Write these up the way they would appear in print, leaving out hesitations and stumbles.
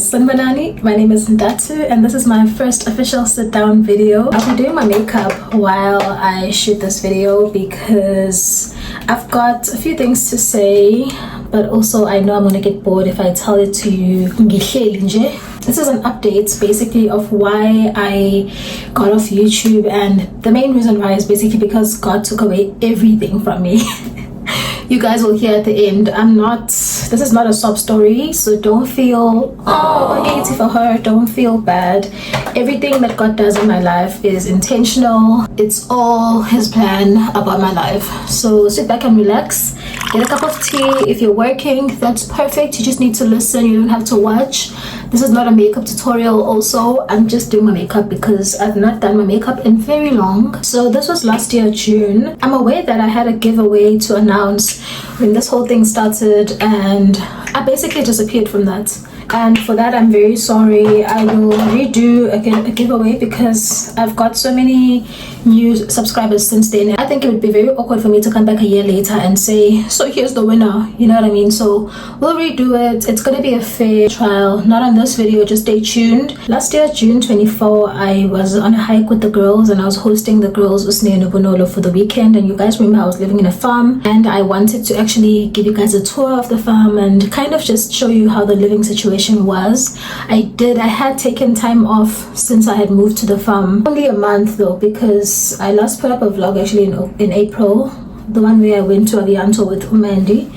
Sanbanani. My name is Ntathu and this is my first official sit down video. I'll be doing my makeup while I shoot this video because I've got a few things to say, but also I know I'm gonna get bored if I tell it to you. This is an update basically of why I got off YouTube, and the main reason why is basically because God took away everything from me. You guys will hear at the end. This is not a sob story, so don't feel guilty for her, don't feel bad. Everything that God does in my life is intentional. It's all his plan about my life. So sit back and relax, get a cup of tea. If you're working, that's perfect. You just need to listen, you don't have to watch. This is not a makeup tutorial. Also, I'm just doing my makeup because I've not done my makeup in very long. So this was last year June. I'm aware that I had a giveaway to announce when this whole thing started, and I basically disappeared from that, and for that I'm very sorry. I will redo again a giveaway because I've got so many new subscribers since then. I think it would be very awkward for me to come back a year later and say, so here's the winner, you know what I mean? So we'll redo it. It's gonna be a fair trial, not on this video, just stay tuned. Last year June 24, I was on a hike with the girls and I was hosting the girls for the weekend, and you guys remember I was living in a farm and I wanted to actually give you guys a tour of the farm and kind of just show you how the living situation was. I had taken time off since I had moved to the farm, only a month though, because I last put up a vlog actually in April, the one where I went to Avianto with Umandi,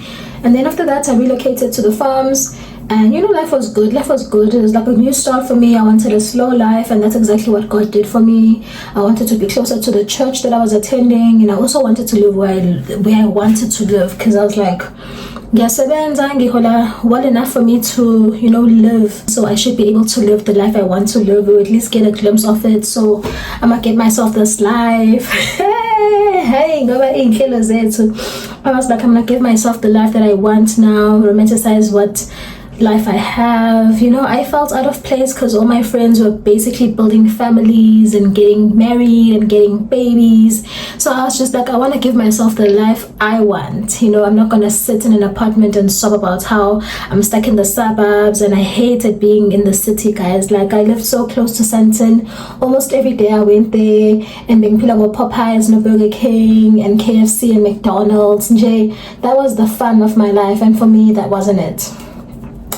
and then after that I relocated to the farms. And you know, life was good. It was like a new start for me. I wanted a slow life, and that's exactly what God did for me. I wanted to be closer to the church that I was attending, and I also wanted to live where I wanted to live, because I was like, well enough for me to, you know, live. So I should be able to live the life I want to live, or at least get a glimpse of it. So I'm gonna get myself this life. Hey, I was like, I'm gonna give myself the life that I want now, romanticize what life I have. You know, I felt out of place because all my friends were basically building families and getting married and getting babies. So I was just like, I want to give myself the life I want. You know, I'm not gonna sit in an apartment and sob about how I'm stuck in the suburbs and I hated being in the city, guys. Like, I lived so close to Sandton. Almost every day I went there, and then Pilago Popeyes and Burger King and KFC and McDonald's. That was the fun of my life, and for me that wasn't it.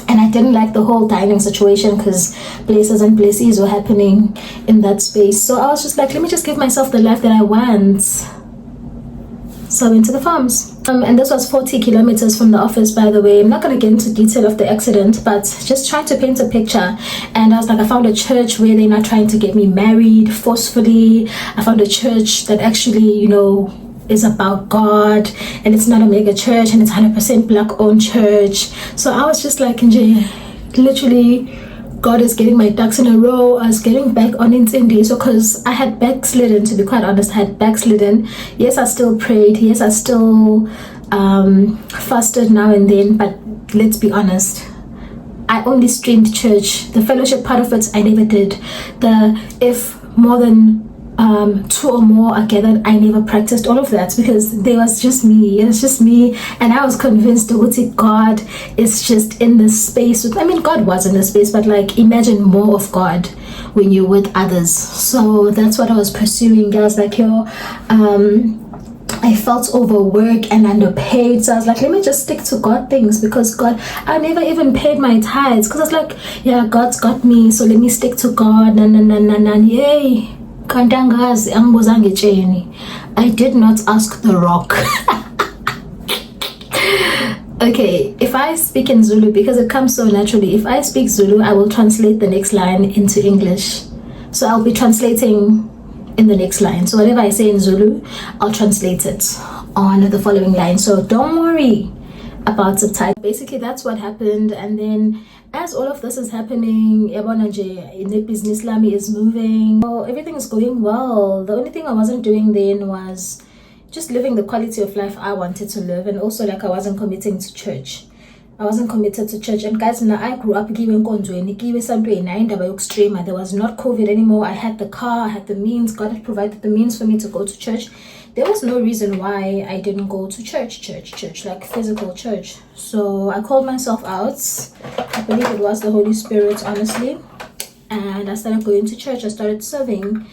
And I didn't like the whole dining situation because places and places were happening in that space. So I was just like, let me just give myself the life that I want. So I went to the farms. And this was 40 kilometers from the office, by the way. I'm not going to get into detail of the accident, but just trying to paint a picture. And I was like, I found a church where they're not trying to get me married forcefully. I found a church that actually, you know, is about God, and it's not a mega church, and it's 100% black owned church. So I was just like, literally, God is getting my ducks in a row. I was getting back on Ntathu. So because I had backslidden, to be quite honest, I had backslidden. Yes, I still prayed. Yes, I still fasted now and then, but let's be honest, I only streamed church. The fellowship part of it I never did. If more than 2 or more are gathered, I never practiced all of that because there was just me. It was just me, and I was convinced that God is just in this space. I mean, God was in this space, but like, imagine more of God when you're with others. So that's what I was pursuing, guys. Like, I felt overworked and underpaid, so I was like, let me just stick to God things, because God, I never even paid my tithes because I was like, yeah, God's got me, so let me stick to God. Yay. I did not ask the rock. Okay, if I speak in Zulu, because it comes so naturally, if I speak Zulu, I will translate the next line into English. So I'll be translating in the next line. So whatever I say in Zulu, I'll translate it on the following line. So don't worry about the title. Basically, that's what happened. And then as all of this is happening, in the business lami is moving. Oh, everything is going well. The only thing I wasn't doing then was just living the quality of life I wanted to live, and also like I wasn't committing to church. I wasn't committed to church. And guys, now I grew up there was not COVID anymore. I had the car, I had the means. God had provided the means for me to go to church. There was no reason why I didn't go to church, like physical church. So I called myself out. believe it was the Holy Spirit, honestly. And I started going to church. I started serving.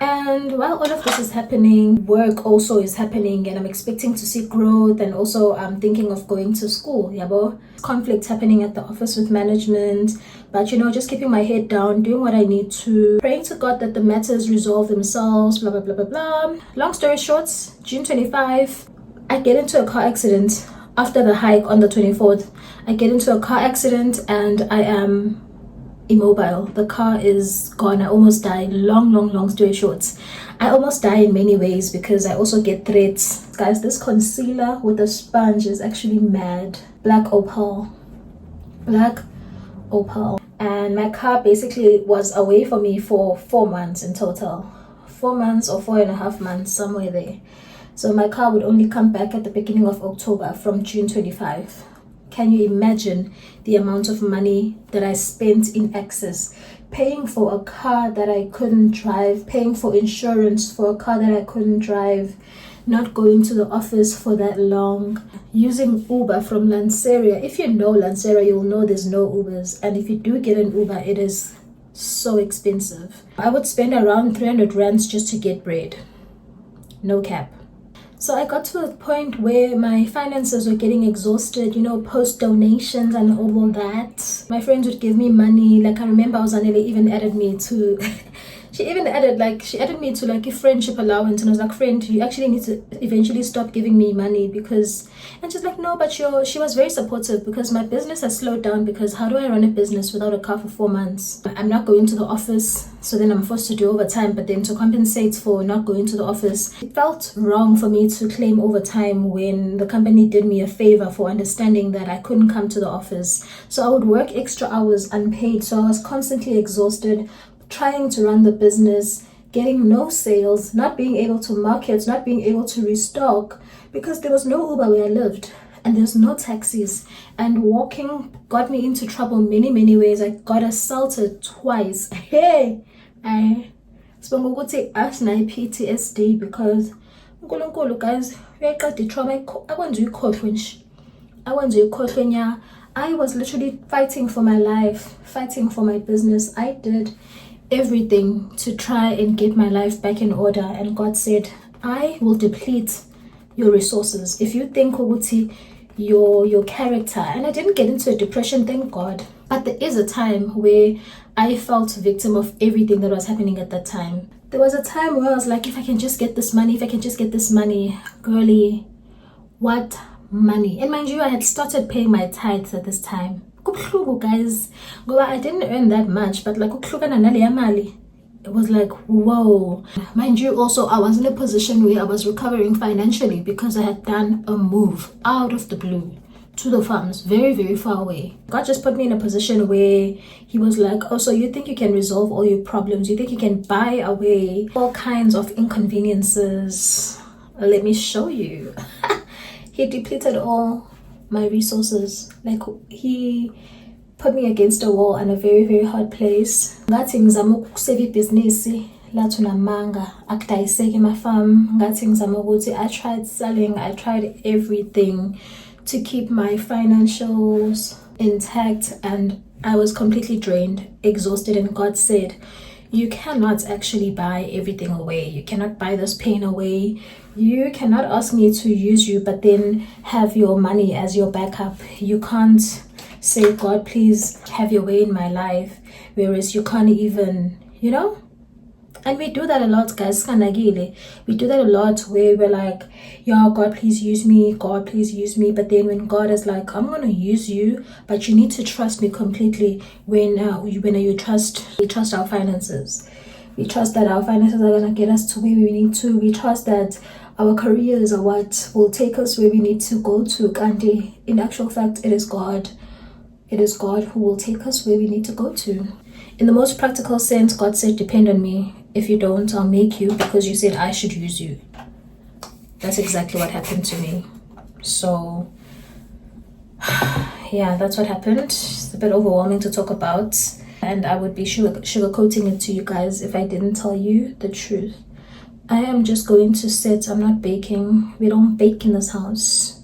And while all of this is happening, work also is happening, and I'm expecting to see growth, and also I'm thinking of going to school. Yabo, conflict happening at the office with management, but you know, just keeping my head down, doing what I need to, praying to God that the matters resolve themselves, blah blah blah blah blah. Long story short, June 25, I get into a car accident. After the hike on the 24th, I get into a car accident and I am immobile. The car is gone. I almost die. Long story short, I almost die in many ways because I also get threats. Guys, this concealer with a sponge is actually mad. Black opal. And my car basically was away from me for 4 months in total. 4 months or 4.5 months, somewhere there. So my car would only come back at the beginning of October from June 25. Can you imagine the amount of money that I spent in excess, paying for a car that I couldn't drive, paying for insurance for a car that I couldn't drive, not going to the office for that long, using Uber from Lanseria. If you know Lanseria, you'll know there's no Ubers. And if you do get an Uber, it is so expensive. I would spend around 300 rands just to get bread. No cap. So I got to a point where my finances were getting exhausted, you know, post donations and all that. My friends would give me money. Like I remember Ozanele even added me to, she added me to like a friendship allowance. And I was like, friend, you actually need to eventually stop giving me money because, and she's like, no, but she was very supportive because my business has slowed down because how do I run a business without a car for 4 months? I'm not going to the office. So then I'm forced to do overtime, but then to compensate for not going to the office, it felt wrong for me to claim overtime when the company did me a favor for understanding that I couldn't come to the office. So I would work extra hours unpaid. So I was constantly exhausted, trying to run the business, getting no sales, not being able to market, not being able to restock because there was no Uber where I lived. And there's no taxis, and walking got me into trouble many ways. I got assaulted twice. Hey, I spoke about PTSD because guys, we got the trauma. I was literally fighting for my life, fighting for my business. I did everything to try and get my life back in order, and God said, I will deplete your resources. If you think your character, and I didn't get into a depression, thank God, but there is a time where I felt victim of everything that was happening at that time. There was a time where I was like, if I can just get this money, girly, what money? And mind you, I had started paying my tithes at this time. Guys, I didn't earn that much, but like it was like, whoa. Mind you, also I was in a position where I was recovering financially because I had done a move out of the blue to the farms, very far away. God just put me in a position where he was like, oh, so you think you can resolve all your problems, you think you can buy away all kinds of inconveniences? Let me show you. He depleted all my resources. Like he put me against a wall and a very hard place. Ngathi ngizama ukusave ibhizinisi lathu namanga akudayiseki emafarm. Ngathi ngizama ukuthi I tried selling, I tried everything to keep my financials intact, and I was completely drained, exhausted, and God said, you cannot actually buy everything away. You cannot buy this pain away. You cannot ask me to use you but then have your money as your backup. You can't say, God, please have your way in my life, whereas you can't even, you know. And we do that a lot, guys. We do that a lot where we're like, yeah, God, please use me. God, please use me. But then when God is like, I'm going to use you, but you need to trust me completely. When we trust our finances. We trust that our finances are going to get us to where we need to. We trust that our careers are what will take us where we need to go to. Kandi, in actual fact, it is God. It is God who will take us where we need to go to. In the most practical sense, God said, depend on me. If you don't, I'll make you because you said I should use you. That's exactly what happened to me. So, yeah, that's what happened. It's a bit overwhelming to talk about. And I would be sugarcoating it to you guys if I didn't tell you the truth. I am just going to sit. I'm not baking. We don't bake in this house.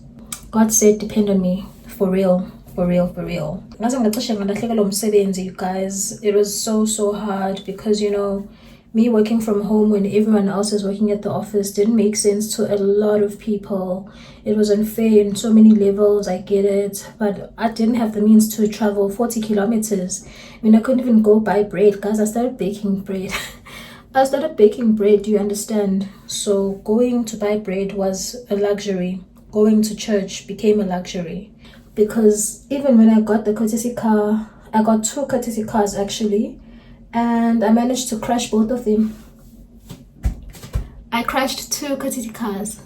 God said, depend on me. For real. For real, for real. You guys, it was so hard because, you know, me working from home when everyone else is working at the office didn't make sense to a lot of people. It was unfair in so many levels, I get it, but I didn't have the means to travel 40 kilometers. I mean, I couldn't even go buy bread, guys. I started baking bread. Do you understand? So going to buy bread was a luxury. Going to church became a luxury. Because even when I got the courtesy car, I got 2 courtesy cars actually, and I managed to crash both of them. I crashed 2 courtesy cars.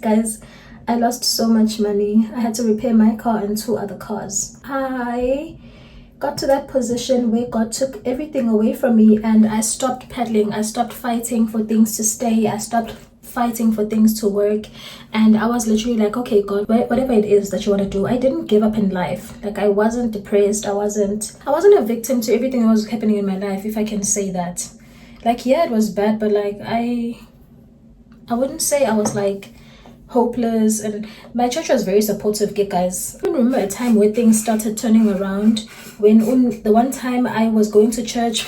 Guys, I lost so much money. I had to repair my car and 2 other cars. I got to that position where God took everything away from me, and I stopped pedaling. I stopped fighting for things to stay. I stopped fighting for things to work, and I was literally like, okay, God, whatever it is that you want to do. I didn't give up in life. Like, I wasn't depressed. I wasn't a victim to everything that was happening in my life, if I can say that. Like, yeah, it was bad, but like I wouldn't say I was like hopeless. And my church was very supportive, guys. I remember a time where things started turning around, when the one time I was going to church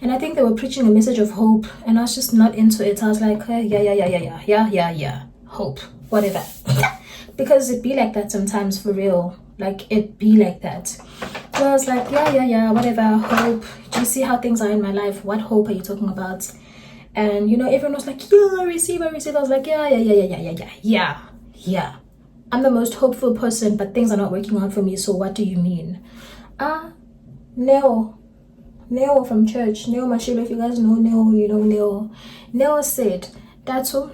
and I think they were preaching a message of hope, and I was just not into it. I was like, yeah, hope, whatever. Because it be like that sometimes, for real. Like, it be like that. So I was like, yeah, whatever, hope. Do you see how things are in my life? What hope are you talking about? And you know, everyone was like, yeah, I receive. I was like, yeah. I'm the most hopeful person, but things are not working out for me. So what do you mean? Neo from church, Neo Mashilo, if you guys know Neo, you know Neo. Neo said, Ntathu,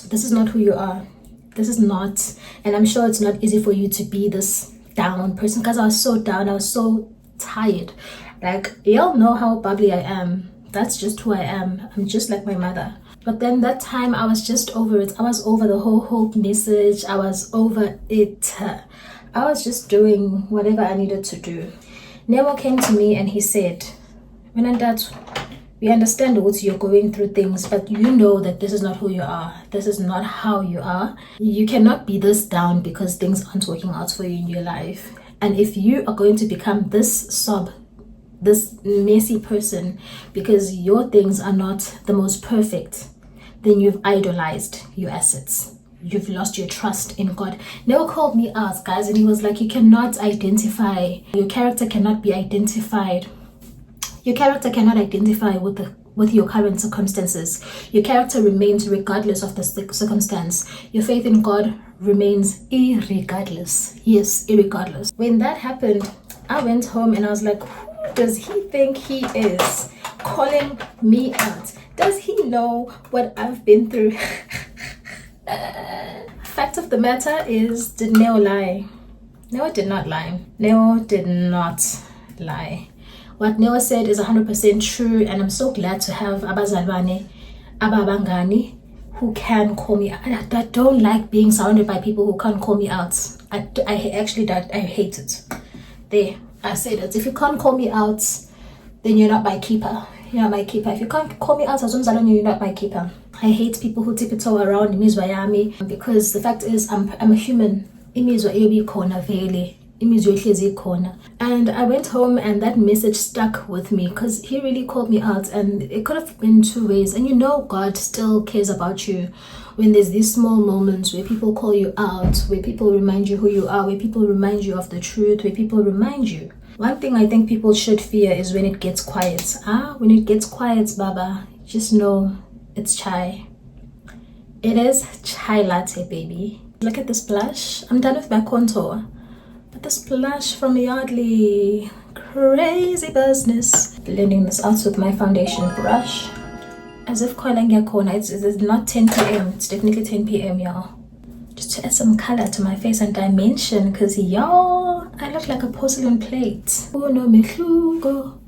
this is not who you are. This is not, and I'm sure it's not easy for you to be this down person, because I was so down. I was so tired. Like, y'all know how bubbly I am. That's just who I am. I'm just like my mother. But then that time I was just over it. I was over the whole hope message. I was over it. I was just doing whatever I needed to do. Nemo came to me and he said, Ntathu, we understand what you're going through things, but you know that this is not who you are. This is not how you are. You cannot be this down because things aren't working out for you in your life. And if you are going to become this messy person because your things are not the most perfect, then you've idolized your assets. You've lost your trust in God. Neo called me out, guys, and he was like, you cannot identify. Your character cannot be identified. Your character cannot identify with your current circumstances. Your character remains regardless of the circumstance. Your faith in God remains irregardless. Yes, irregardless. When that happened, I went home and I was like, who does he think he is calling me out? Does he know what I've been through? Fact of the matter is, did Neo lie? Neo did not lie. Neo did not lie. What Neo said is 100% true, and I'm so glad to have abazalwane, ababangani, who can call me out. I don't like being surrounded by people who can't call me out. I hate it. There, I say that. If you can't call me out, then you're not my keeper. You're not my keeper. If you can't call me out, you're not my keeper. I hate people who tiptoe around imizwa yami, because the fact is I'm a human. Imizwa ebi khona vele. Imizwa ehlezi khona. And I went home and that message stuck with me, because he really called me out, and it could have been 2 ways. And you know, God still cares about you when there's these small moments where people call you out, where people remind you who you are, where people remind you of the truth, where people remind you. One thing I think people should fear is when it gets quiet. When it gets quiet, Baba, just know it's chai. It is chai latte, baby. Look at this blush. I'm done with my contour. But this blush from Yardley, crazy business. Blending this out with my foundation brush. As if calling your corner. It's not 10 p.m. It's definitely 10 p.m, y'all. Just to add some color to my face and dimension, because y'all, I look like a porcelain plate. Uno mehluko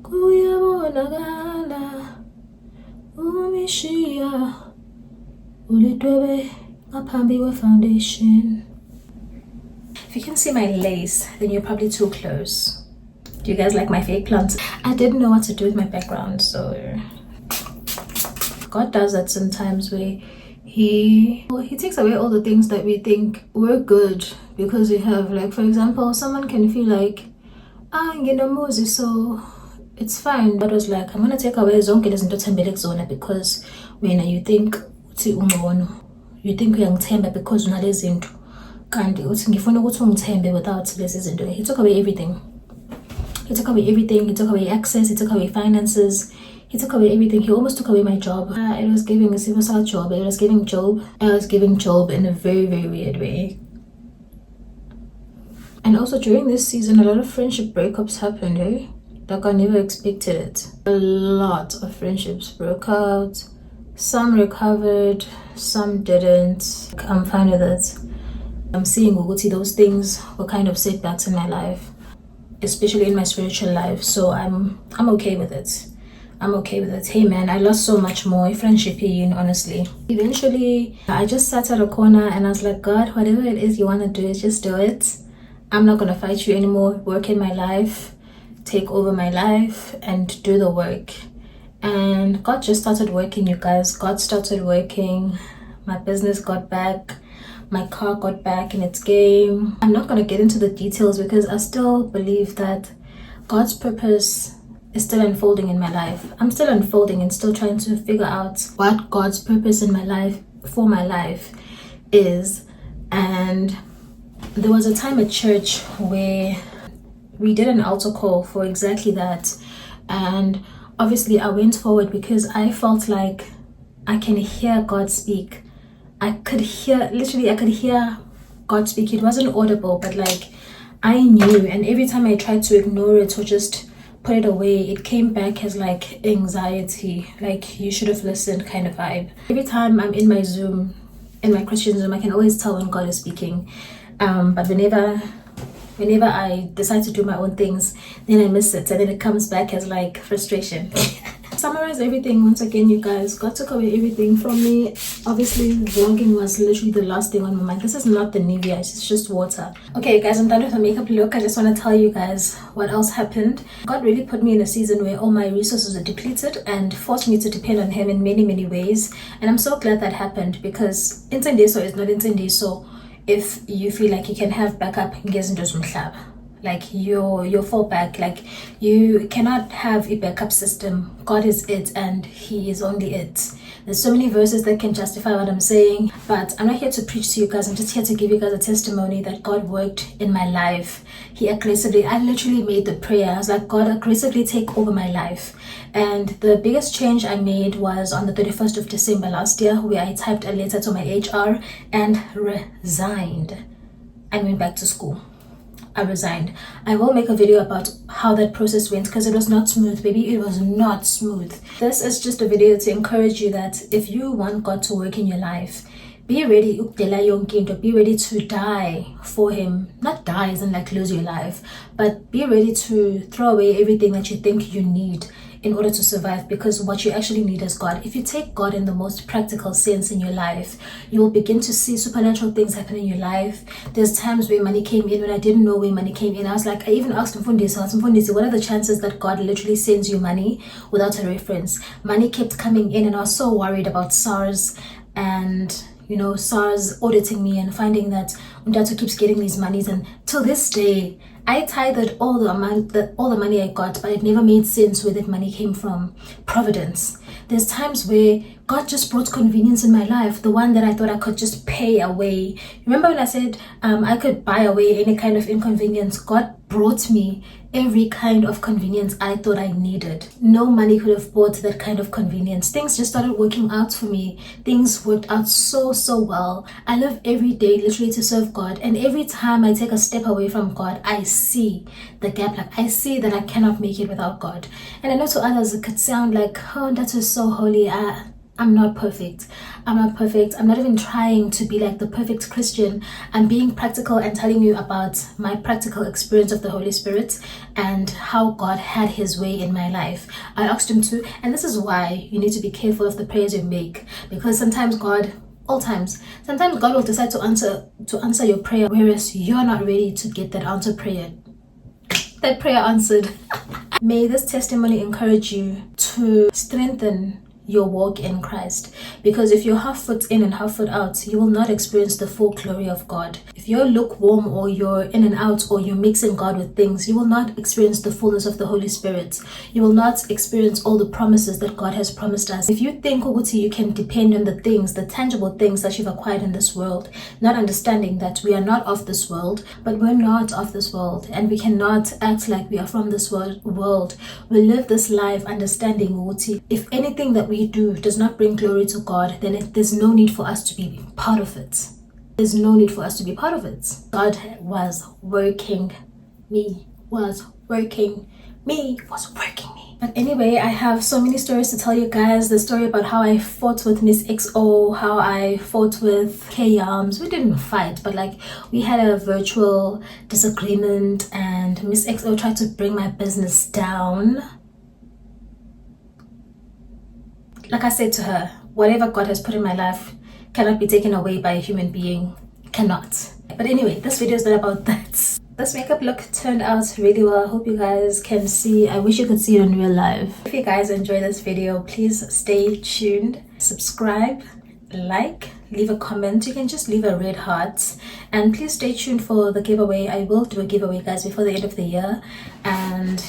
kuyabonakala umishiya ulidwebe ngaphambi kwe-foundation. If you can see my lace, then you're probably too close. Do you guys like my fake plants? I didn't know what to do with my background, so God does that sometimes, where he takes away all the things that we think we're good because we have. Like, for example, someone can feel like, Moses, so it's fine. God was like, I'm gonna take away zonke lezinto othembele kuzona because wena you think uthi ungcono, you think uyangithemba because unale zinto, kanti uthi ngifuna ukuthi ungithembe without lezi zinto. He took away everything. He took away everything. He took away access. He took away finances. He took away everything. He almost took away my job. It was giving a suicide job. It was giving Job. I was giving Job in a very, very weird way. And also during this season, a lot of friendship breakups happened, eh? Like I never expected it. A lot of friendships broke out. Some recovered, some didn't. I'm fine with it. I'm seeing Uguti, those things were kind of setbacks in my life, especially in my spiritual life. So I'm okay with it. I'm okay with it. Hey man, I lost so much more friendship here, honestly. Eventually, I just sat at a corner and I was like, God, whatever it is you want to do, just do it. I'm not going to fight you anymore. Work in my life, take over my life and do the work. And God just started working, you guys. God started working. My business got back. My car got back in its game. I'm not going to get into the details because I still believe that God's purpose is still unfolding in my life. I'm still unfolding and still trying to figure out what God's purpose in my life, for my life, is. And there was a time at church where we did an altar call for exactly that. And obviously I went forward because I felt like I can hear God speak. I could hear God speak. It wasn't audible, but like I knew. And every time I tried to ignore it or just put it away, it came back as like anxiety, like you should have listened kind of vibe. Every time I'm in my Zoom, in my Christian Zoom, I can always tell when God is speaking. But whenever I decide to do my own things, then I miss it and then it comes back as like frustration. Summarize everything once again, you guys. God took away everything from me. Obviously vlogging was literally the last thing on my mind. This is not the Nivea, it's just water. Okay guys, I'm done with the makeup look. I just want to tell you guys what else happened. God really put me in a season where all my resources are depleted and forced me to depend on him in many ways, and I'm so glad that happened because Ntathu is not Ntathu. If you feel like you can have backup, like your fallback, like you cannot have a backup system. God is it and he is only it. There's so many verses that can justify what I'm saying, but I'm not here to preach to you guys. I'm just here to give you guys a testimony that God worked in my life. He aggressively, I literally made the prayer. I was like, God, aggressively take over my life. And the biggest change I made was on the 31st of December last year, where I typed a letter to my HR and resigned and went back to school. I resigned. I will make a video about how that process went because it was not smooth, baby. It was not smooth. This is just a video to encourage you that if you want God to work in your life, be ready. Be ready to die for him. Not die as in like lose your life, but be ready to throw away everything that you think you need in order to survive, because what you actually need is God. If you take God in the most practical sense in your life, you will begin to see supernatural things happen in your life. There's times where money came in when I didn't know where money came in. I was like, I even asked Mfundisi, what are the chances that God literally sends you money without a reference? Money kept coming in and I was so worried about SARS and SARS auditing me and finding that Ntathu keeps getting these monies, and till this day I tithed all the money I got, but it never made sense where that money came from. Providence. There's times where God just brought convenience in my life, the one that I thought I could just pay away. Remember when I said I could buy away any kind of inconvenience? God brought me every kind of convenience I thought I needed. No money could have bought that kind of convenience. Things just started working out for me. Things worked out so well. I live every day literally to serve God, and every time I take a step away from God, I see the gap. Like I see that I cannot make it without God. And I know to others it could sound like, oh, that is so holy. I'm not perfect. I'm not even trying to be like the perfect Christian. I'm being practical and telling you about my practical experience of the Holy Spirit and how God had his way in my life. I asked him to, and this is why you need to be careful of the prayers you make, because sometimes God will decide to answer your prayer, whereas you're not ready to get that prayer answered. May this testimony encourage you to strengthen your walk in Christ. Because if you're half foot in and half foot out, you will not experience the full glory of God. If you're lukewarm, or you're in and out, or you're mixing God with things, you will not experience the fullness of the Holy Spirit. You will not experience all the promises that God has promised us. If you think, Uguti, you can depend on the things, the tangible things that you've acquired in this world, not understanding that we are not of this world, but we're not of this world, and we cannot act like we are from this world. We live this life understanding, Uguti, if anything that we do does not bring glory to God, then there's no need for us to be part of it. There's no need for us to be part of it. God was working me. But anyway, I have so many stories to tell you guys. The story about how I fought with Miss XO, how I fought with K-Yams. We didn't fight, but like we had a virtual disagreement, and Miss XO tried to bring my business down. Like I said to her, whatever God has put in my life cannot be taken away by a human being. Cannot. But anyway, this video is not about that. This makeup look turned out really well. I hope you guys can see. I wish you could see it in real life. If you guys enjoy this video, please stay tuned. Subscribe, like, leave a comment. You can just leave a red heart. And please stay tuned for the giveaway. I will do a giveaway, guys, before the end of the year. And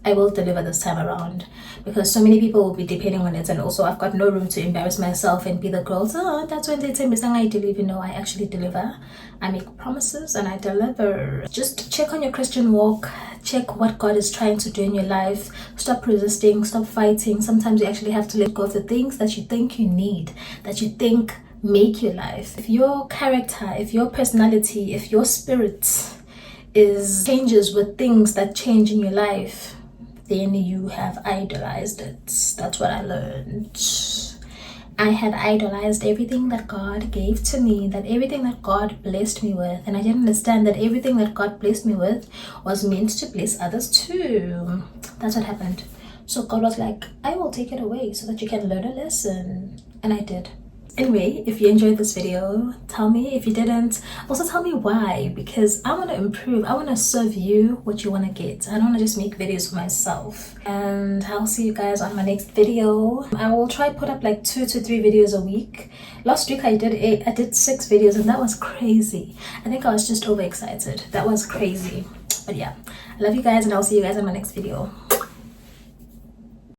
I will deliver this time around, because so many people will be depending on it, and also I've got no room to embarrass myself and be the girl. Oh, that's when they tell me I deliver. No, I actually deliver. I make promises and I deliver. Just check on your Christian walk. Check what God is trying to do in your life. Stop resisting, stop fighting. Sometimes you actually have to let go of the things that you think you need, that you think make your life. If your character, if your personality, if your spirit changes with things that change in your life, then you have idolized it. That's what I learned. I had idolized everything that God gave to me, that everything that God blessed me with, and I didn't understand that everything that God blessed me with was meant to bless others too. That's what happened. So God was like, I will take it away so that you can learn a lesson. And I did. Anyway, if you enjoyed this video, tell me. If you didn't, also tell me why, because I want to improve. I want to serve you what you want to get. I don't want to just make videos for myself. And I'll see you guys on my next video. I will try put up like 2 to 3 videos a week. Last week I did 6 videos, and that was crazy. I think I was just overexcited. That was crazy. But yeah, I love you guys, and I'll see you guys in my next video.